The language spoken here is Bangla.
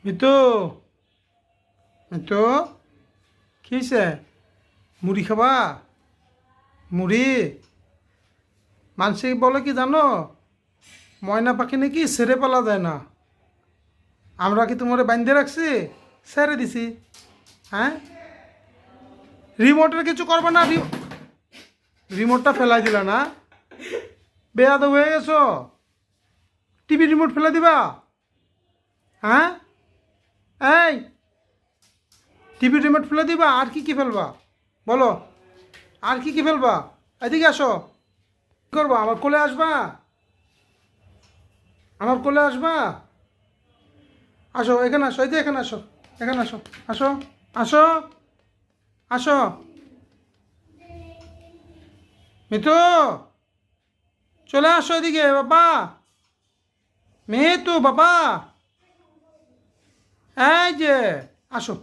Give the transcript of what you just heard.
মিতু মিতু কি হয়েছে? মুড়ি খাবা? মুড়ি মানুষে বলে কি জানো, ময়না পাখি নাকি ছেড়ে পালা যায় না। আমরা কি তোমারে বাইন্ধে রাখছি? ছেড়ে দিছি। হ্যাঁ, রিমোটের কিছু করবে না। রিমোটটা ফেলাই দিলা না? বেয়াদ হয়ে গেছো। টিভি রিমোট ফেলে দিবা? হ্যাঁ, এই টিভি রিমোট ফেলে দিবা? আর কি কি ফেলবা বলো? আর কি কি ফেলবা? এদিকে আসো। কি করবা? আমার কোলে আসবা? আমার কোলে আসবা? আসো, এখানে আসো, এই যে এখানে আসো, এখানে আসো, আসো, আসো, আসো। মিতু, চলে আসো এদিকে বাবা। মিতু বাবা, এই যে আসো।